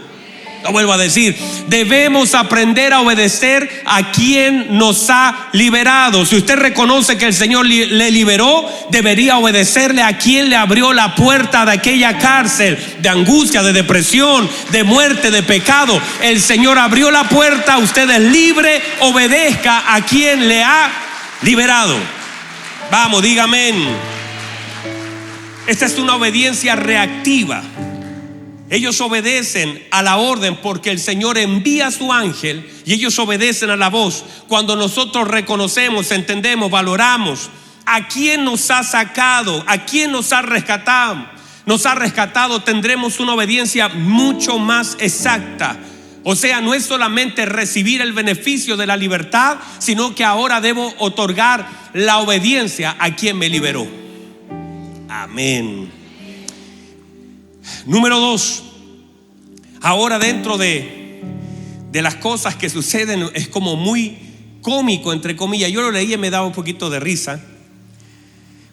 Lo vuelvo a decir, debemos aprender a obedecer a quien nos ha liberado. Si usted reconoce que el Señor le liberó, debería obedecerle a quien le abrió la puerta de aquella cárcel de angustia, de depresión, de muerte, de pecado. El Señor abrió la puerta, usted es libre, obedezca a quien le ha liberado. Vamos, diga amén. Esta es una obediencia reactiva. Ellos obedecen a la orden porque el Señor envía a su ángel y ellos obedecen a la voz. Cuando nosotros reconocemos, entendemos, valoramos a quién nos ha sacado, a quién nos ha rescatado, tendremos una obediencia mucho más exacta. O sea, no es solamente recibir el beneficio de la libertad, sino que ahora debo otorgar la obediencia a quien me liberó. Amén. Número 2. Ahora, dentro de las cosas que suceden, es como muy cómico, entre comillas. Yo lo leí y me daba un poquito de risa,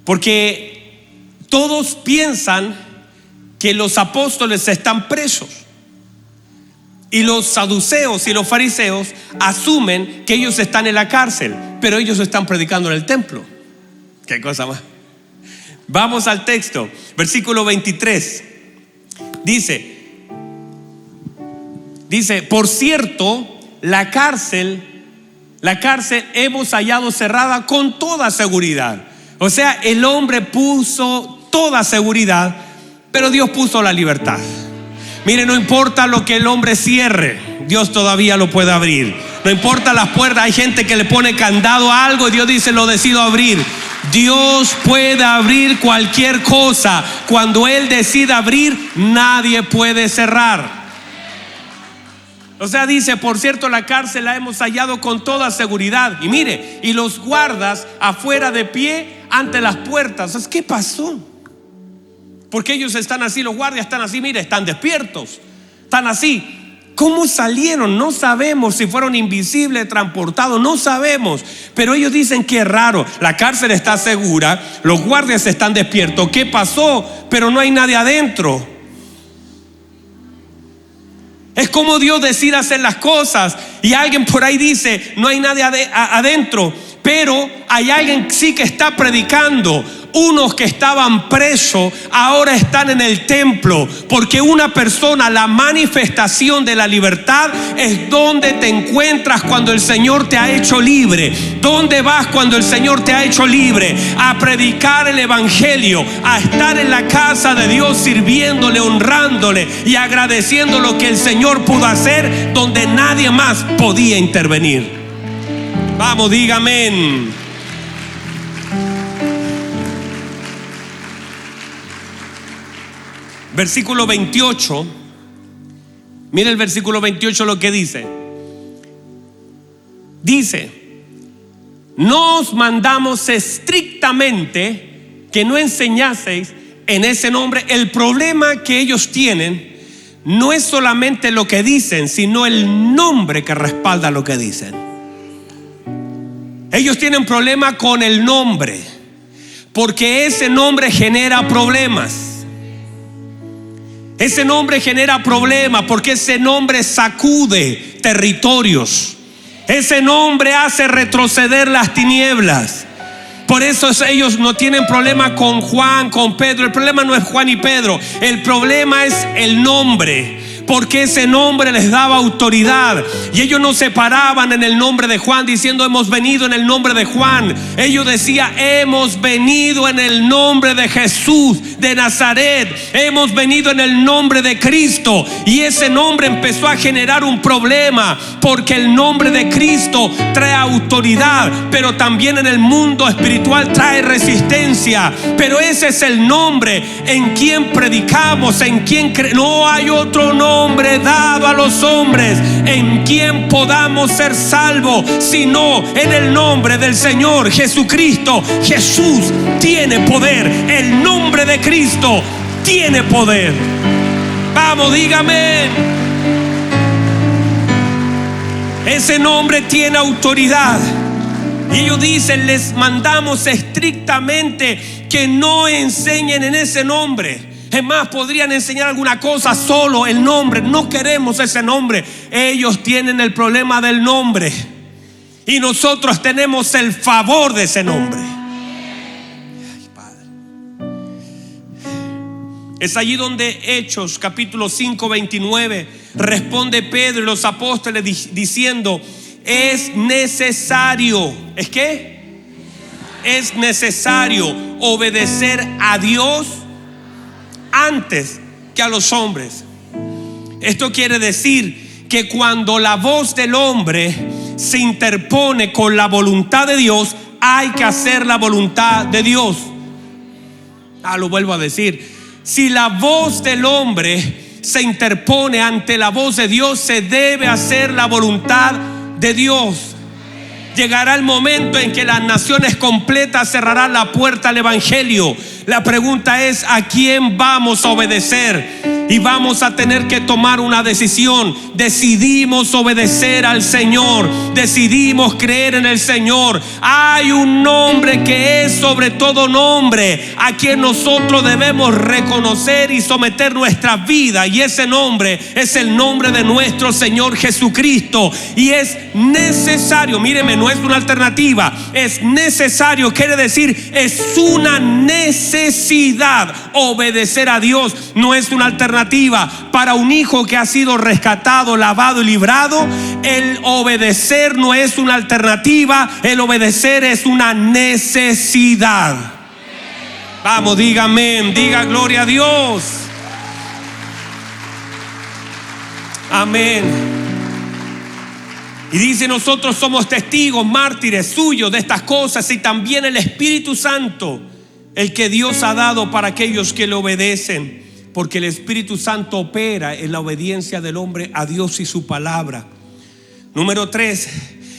porque todos piensan que los apóstoles están presos, y los saduceos y los fariseos asumen que ellos están en la cárcel, pero ellos están predicando en el templo. ¿Qué cosa más? Vamos al texto, versículo 23. Dice, por cierto, la cárcel hemos hallado cerrada con toda seguridad. O sea, el hombre puso toda seguridad, pero Dios puso la libertad. Mire, no importa lo que el hombre cierre, Dios todavía lo puede abrir. No importa las puertas, hay gente que le pone candado a algo y Dios dice, lo decido abrir. Dios puede abrir cualquier cosa. Cuando Él decida abrir, nadie puede cerrar. O sea, dice, por cierto, la cárcel la hemos hallado con toda seguridad. Y mire, y los guardas afuera de pie ante las puertas. Entonces, ¿qué pasó? Porque ellos están así, los guardias están así, mire, están despiertos, están así. ¿Cómo salieron? No sabemos si fueron invisibles, transportados, no sabemos. Pero ellos dicen que es raro, la cárcel está segura, los guardias están despiertos. ¿Qué pasó? Pero no hay nadie adentro. Es como Dios decide hacer las cosas. Y alguien por ahí dice, no hay nadie adentro, pero hay alguien sí que está predicando. Unos que estaban presos ahora están en el templo, porque una persona, la manifestación de la libertad es donde te encuentras cuando el Señor te ha hecho libre. ¿Dónde vas cuando el Señor te ha hecho libre? A predicar el evangelio, a estar en la casa de Dios sirviéndole, honrándole y agradeciendo lo que el Señor pudo hacer donde nadie más podía intervenir. Vamos, diga amén. Versículo 28. Mire el versículo 28 lo que dice. Dice, no os mandamos estrictamente que no enseñaseis en ese nombre. El problema que ellos tienen no es solamente lo que dicen, sino el nombre que respalda lo que dicen. Ellos tienen problema con el nombre, porque ese nombre genera problemas. Ese nombre genera problemas porque ese nombre sacude territorios. Ese nombre hace retroceder las tinieblas. Por eso ellos no tienen problema con Juan, con Pedro. El problema no es Juan y Pedro. El problema es el nombre, porque ese nombre les daba autoridad. Y ellos no se paraban en el nombre de Juan diciendo hemos venido en el nombre de Juan. Ellos decían hemos venido en el nombre de Jesús de Nazaret. Hemos venido en el nombre de Cristo. Y ese nombre empezó a generar un problema, porque el nombre de Cristo trae autoridad, pero también en el mundo espiritual trae resistencia. Pero ese es el nombre en quien predicamos, en quien no hay otro nombre nombre dado a los hombres en quien podamos ser salvos, sino en el nombre del Señor Jesucristo. Jesús tiene poder. El nombre de Cristo tiene poder. Vamos, dígame. Ese nombre tiene autoridad. Y ellos dicen: les mandamos estrictamente que no enseñen en ese nombre. Es más, podrían enseñar alguna cosa, solo el nombre. No queremos ese nombre. Ellos tienen el problema del nombre y nosotros tenemos el favor de ese nombre. Ay, Padre. Es allí donde Hechos capítulo 5, 29 responde Pedro y los apóstoles diciendo: es necesario. ¿Es qué? Es necesario obedecer a Dios antes que a los hombres. Esto quiere decir que cuando la voz del hombre se interpone con la voluntad de Dios, hay que hacer la voluntad de Dios. Lo vuelvo a decir: si la voz del hombre se interpone ante la voz de Dios, se debe hacer la voluntad de Dios. Llegará el momento en que las naciones completas cerrarán la puerta al evangelio. La pregunta es: ¿a quién vamos a obedecer? Y vamos a tener que tomar una decisión. Decidimos obedecer al Señor, decidimos creer en el Señor. Hay un nombre que es sobre todo nombre, a quien nosotros debemos reconocer y someter nuestra vida, y ese nombre es el nombre de nuestro Señor Jesucristo. Y es necesario, míreme, no es una alternativa, es necesario, quiere decir es una necesidad. Obedecer a Dios no es una alternativa. Para un hijo que ha sido rescatado, lavado y librado, el obedecer no es una alternativa, el obedecer es una necesidad. Vamos, diga amén, diga gloria a Dios. Amén. Y dice: nosotros somos testigos, mártires suyos de estas cosas, y también el Espíritu Santo, el que Dios ha dado para aquellos que le obedecen. Porque el Espíritu Santo opera en la obediencia del hombre a Dios y su palabra. Número 3,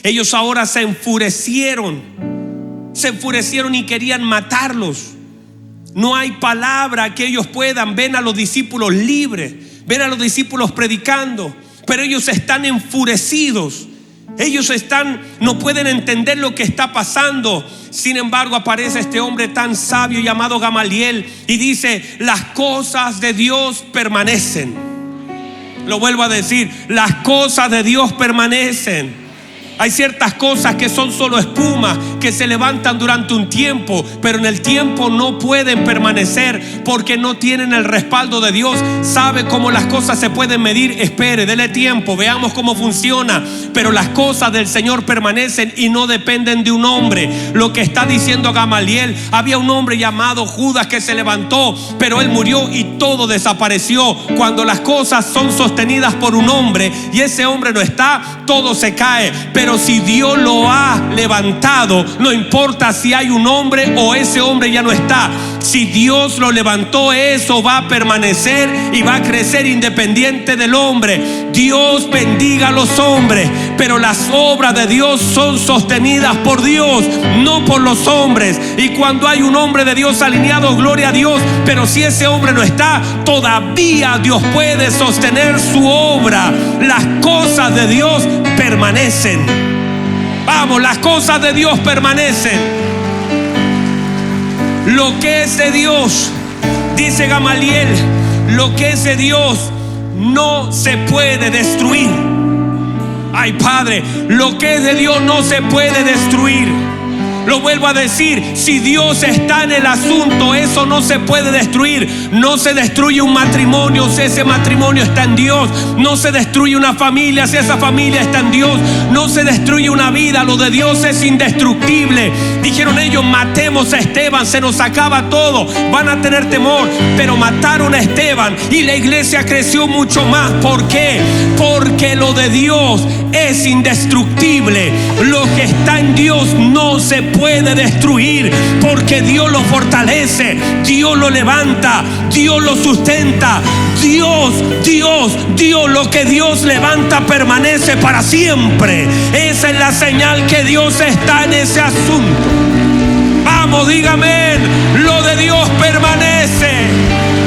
ellos ahora se enfurecieron y querían matarlos. No hay palabra que ellos puedan. Ven a los discípulos libres, ven a los discípulos predicando, pero ellos están enfurecidos. Ellos no pueden entender lo que está pasando. Sin embargo, aparece este hombre tan sabio llamado Gamaliel y dice: las cosas de Dios permanecen. Lo vuelvo a decir: las cosas de Dios permanecen. Hay ciertas cosas que son solo espuma, que se levantan durante un tiempo, pero en el tiempo no pueden permanecer porque no tienen el respaldo de Dios. ¿Sabe cómo las cosas se pueden medir? Espere, dele tiempo, veamos cómo funciona. Pero las cosas del Señor permanecen y no dependen de un hombre. Lo que está diciendo Gamaliel: había un hombre llamado Judas que se levantó, pero él murió y todo desapareció. Cuando las cosas son sostenidas por un hombre y ese hombre no está, todo se cae. Pero si Dios lo ha levantado, no importa si hay un hombre o ese hombre ya no está. Si Dios lo levantó, eso va a permanecer y va a crecer independiente del hombre. Dios bendiga a los hombres, pero las obras de Dios son sostenidas por Dios, no por los hombres. Y cuando hay un hombre de Dios alineado, gloria a Dios. Pero si ese hombre no está, todavía Dios puede sostener su obra. Las cosas de Dios permanecen. Vamos, las cosas de Dios permanecen. Lo que es de Dios, dice Gamaliel, lo que es de Dios no se puede destruir. Ay, Padre, lo que es de Dios no se puede destruir. Lo vuelvo a decir: si Dios está en el asunto, eso no se puede destruir. No se destruye un matrimonio si ese matrimonio está en Dios. No se destruye una familia si esa familia está en Dios. No se destruye una vida. Lo de Dios es indestructible. Dijeron ellos: matemos a Esteban, se nos acaba todo. Van a tener temor, pero mataron a Esteban y la iglesia creció mucho más. ¿Por qué? Porque lo de Dios es indestructible. Lo que está en Dios no se puede destruir, porque Dios lo fortalece, Dios lo levanta, Dios lo sustenta. Dios, lo que Dios levanta permanece para siempre. Esa es la señal que Dios está en ese asunto. Vamos, dígame, lo de Dios permanece.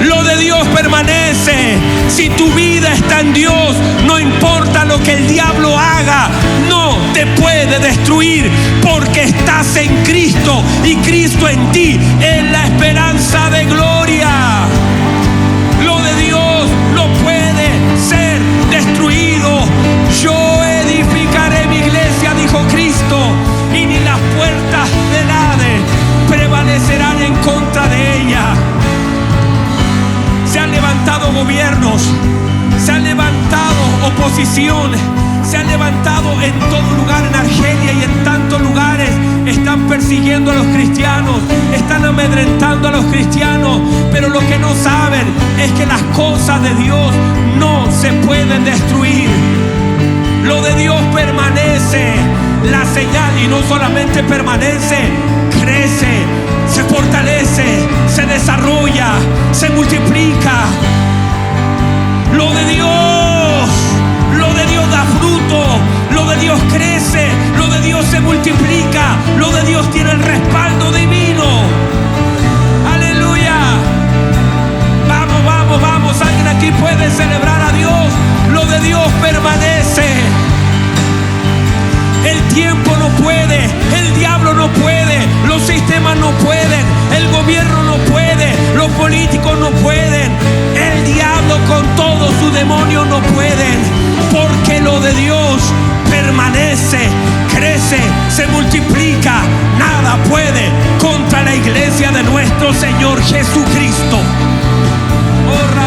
Lo de Dios permanece. Si tu vida está en Dios, no importa lo que el diablo haga, no te puede destruir, porque estás en Cristo y Cristo en ti es la esperanza de gloria. Lo de Dios no puede ser destruido. Yo edificaré mi iglesia, dijo Cristo, y ni las puertas del Hades prevalecerán en contra de ella. Se han levantado gobiernos, se han levantado oposición, se han levantado en todo lugar, en Argelia y en tantos lugares. Están persiguiendo a los cristianos, están amedrentando a los cristianos, pero lo que no saben es que las cosas de Dios no se pueden destruir. Lo de Dios permanece, la señal, y no solamente permanece, crece, se fortalece, se desarrolla, se multiplica. Lo de Dios da fruto, lo de Dios crece, lo de Dios se multiplica, lo de Dios tiene el respaldo divino. Aleluya. Vamos, alguien aquí puede celebrar a Dios. Lo de Dios permanece. El tiempo no puede, el diablo no puede, los sistemas no pueden, el gobierno no puede, los políticos no pueden, el diablo con todo su demonio no pueden, porque lo de Dios permanece, crece, se multiplica. Nada puede contra la iglesia de nuestro Señor Jesucristo. Oh,